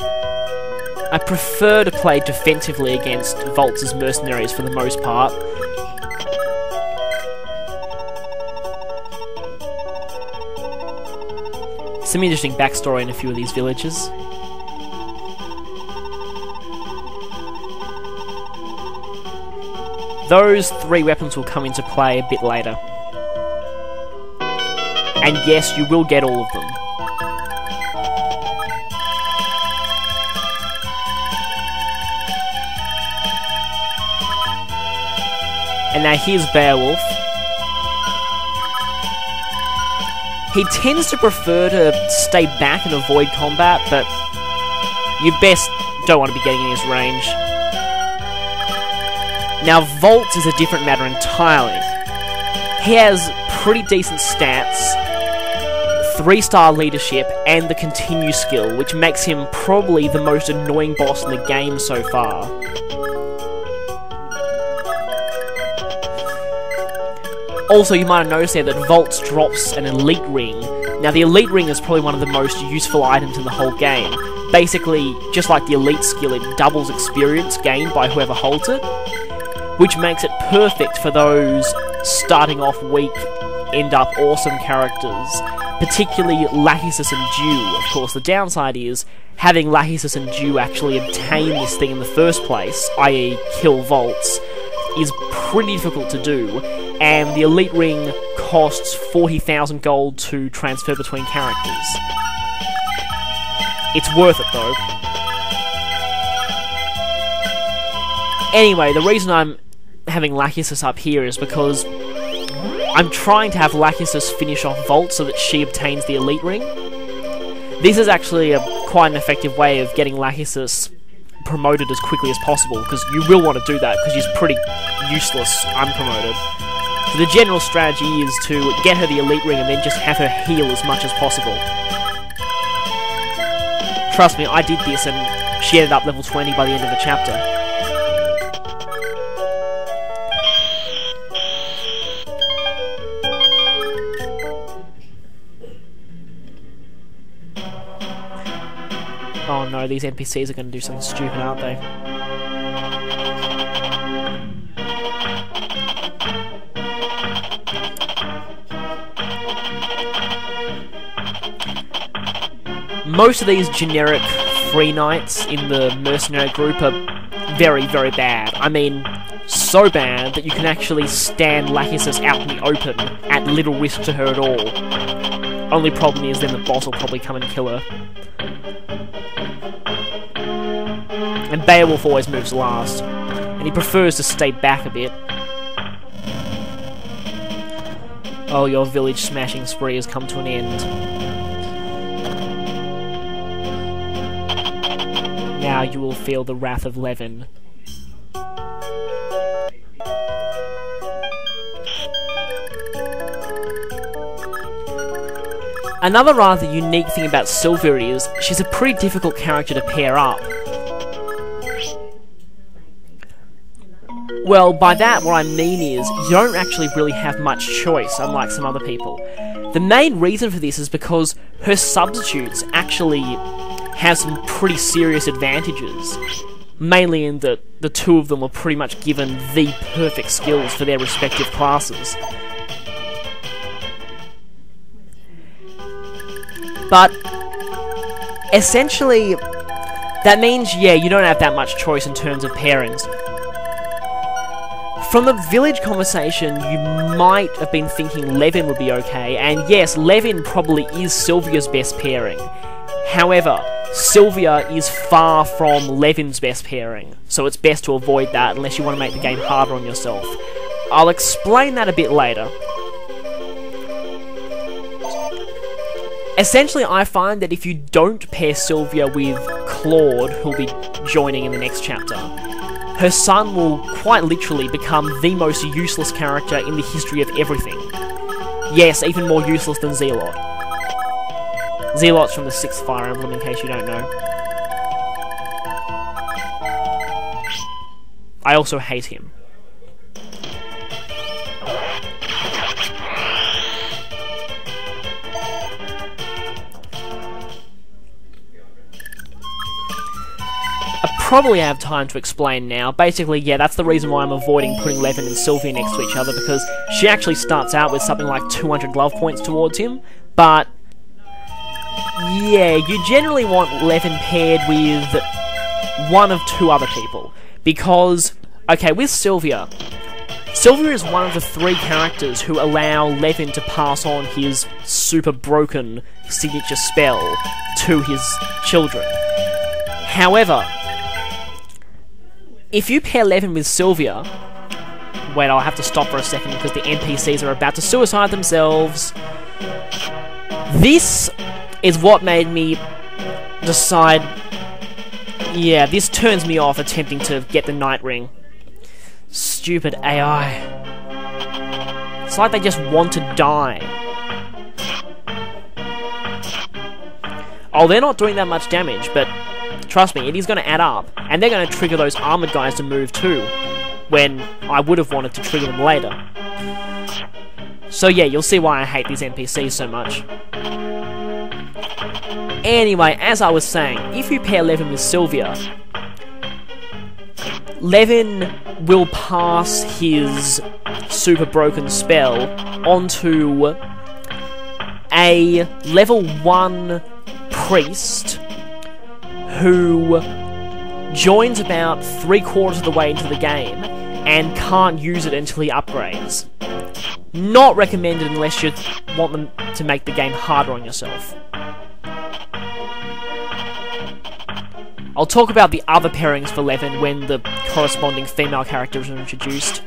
I prefer to play defensively against Volts' mercenaries for the most part. Some interesting backstory in a few of these villages. Those 3 weapons will come into play a bit later. And yes, you will get all of them. And now here's Beowulf. He tends to prefer to stay back and avoid combat, but you best don't want to be getting in his range. Now Volts is a different matter entirely. He has pretty decent stats, 3-star leadership, and the continue skill, which makes him probably the most annoying boss in the game so far. Also, you might have noticed there that Volts drops an elite ring. Now, the elite ring is probably one of the most useful items in the whole game. Basically, just like the elite skill, it doubles experience gained by whoever holds it, which makes it perfect for those starting off weak, end up awesome characters, particularly Lachesis and Duel. Of course, the downside is having Lachesis and Duel actually obtain this thing in the first place, i.e. kill Volts, is pretty difficult to do, and the elite ring costs 40,000 gold to transfer between characters. It's worth it though. Anyway, the reason I'm having Lachesis up here is because I'm trying to have Lachesis finish off Volt so that she obtains the elite ring. This is actually quite an effective way of getting Lachesis promoted as quickly as possible, because you will want to do that because she's pretty useless unpromoted. So the general strategy is to get her the elite ring and then just have her heal as much as possible. Trust me, I did this and she ended up level 20 by the end of the chapter. Oh no, these NPCs are going to do something stupid, aren't they? Most of these generic free knights in the mercenary group are very, very bad. I mean, so bad that you can actually stand Lachesis out in the open at little risk to her at all. Only problem is then the boss will probably come and kill her. And Beowulf always moves last, and he prefers to stay back a bit. Oh, your village smashing spree has come to an end. Now you will feel the wrath of Levin. Another rather unique thing about Sylvia is she's a pretty difficult character to pair up. Well, by that what I mean is, you don't actually really have much choice, unlike some other people. The main reason for this is because her substitutes actually have some pretty serious advantages. Mainly in that the two of them are pretty much given the perfect skills for their respective classes. But essentially, that means, yeah, you don't have that much choice in terms of pairings. From the village conversation, you might have been thinking Levin would be okay, and yes, Levin probably is Sylvia's best pairing. However, Sylvia is far from Levin's best pairing, so it's best to avoid that unless you want to make the game harder on yourself. I'll explain that a bit later. Essentially, I find that if you don't pair Sylvia with Claude, who'll be joining in the next chapter, her son will quite literally become the most useless character in the history of everything. Yes, even more useless than Zealot. Zealot's from the 6th Fire Emblem, in case you don't know. I also hate him. probably have time to explain now. Basically, yeah, that's the reason why I'm avoiding putting Levin and Sylvia next to each other, because she actually starts out with something like 200 love points towards him, but yeah, you generally want Levin paired with one of two other people, because, okay, with Sylvia is one of the 3 characters who allow Levin to pass on his super broken signature spell to his children. However, if you pair Levin with Sylvia... Wait, I'll have to stop for a second because the NPCs are about to suicide themselves. This is what made me decide... Yeah, this turns me off attempting to get the Night Ring. Stupid AI. It's like they just want to die. Oh, they're not doing that much damage, but trust me, it is going to add up. And they're going to trigger those armoured guys to move too, when I would have wanted to trigger them later. So yeah, you'll see why I hate these NPCs so much. Anyway, as I was saying, if you pair Levin with Sylvia, Levin will pass his super broken spell onto a level 1 priest who joins about 3/4 of the way into the game and can't use it until he upgrades. Not recommended unless you want them to make the game harder on yourself. I'll talk about the other pairings for Levin when the corresponding female characters are introduced.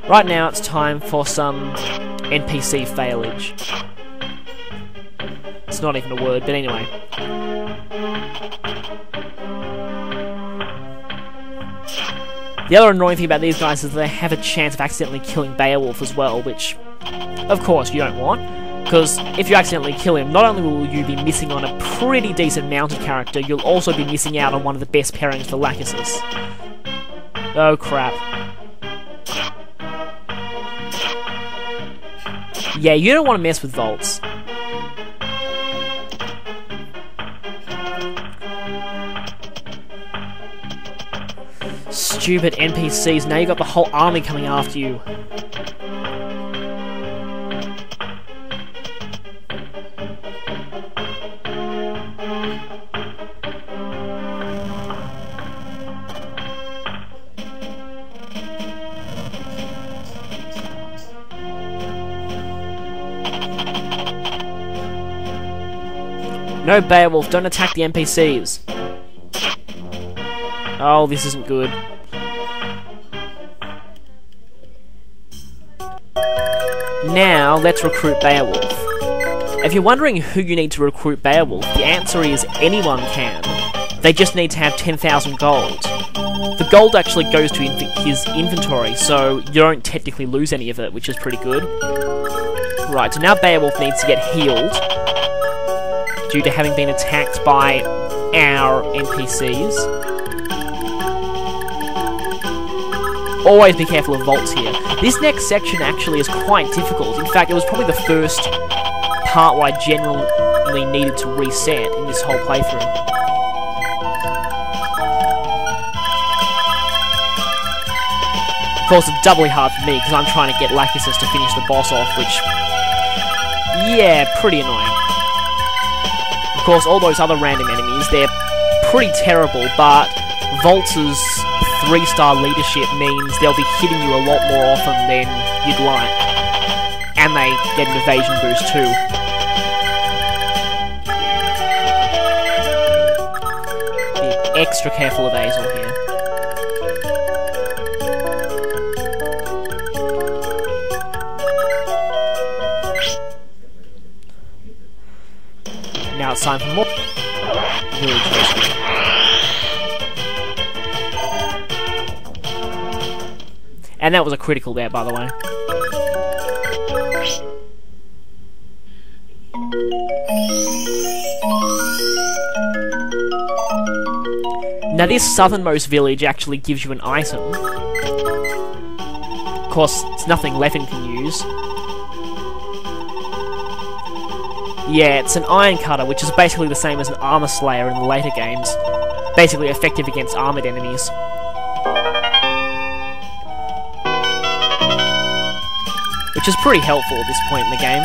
Right now it's time for some NPC failage. It's not even a word, but anyway. The other annoying thing about these guys is they have a chance of accidentally killing Beowulf as well, which, of course, you don't want. Because if you accidentally kill him, not only will you be missing on a pretty decent mounted character, you'll also be missing out on one of the best pairings for Lachesis. Oh crap. Yeah, you don't want to mess with Volts. Stupid NPCs, now you've got the whole army coming after you. No, Beowulf, don't attack the NPCs. Oh, this isn't good. Now, let's recruit Beowulf. If you're wondering who you need to recruit Beowulf, the answer is anyone can. They just need to have 10,000 gold. The gold actually goes to his inventory, so you don't technically lose any of it, which is pretty good. Right, so now Beowulf needs to get healed due to having been attacked by our NPCs. Always be careful of Volts here. This next section actually is quite difficult. In fact, it was probably the first part where I genuinely needed to reset in this whole playthrough. Of course, it's doubly hard for me because I'm trying to get Lachesis to finish the boss off, which, yeah, pretty annoying. Of course, all those other random enemies, they're pretty terrible, but Volts' 3-star leadership means they'll be hitting you a lot more often than you'd like. And they get an evasion boost too. Be extra careful of Azel here. Now it's time for more village rescue. And that was a critical there, by the way. Now this southernmost village actually gives you an item. Of course, it's nothing Levin can use. Yeah, it's an Iron Cutter, which is basically the same as an Armor Slayer in the later games. Basically effective against armoured enemies. Which is pretty helpful at this point in the game.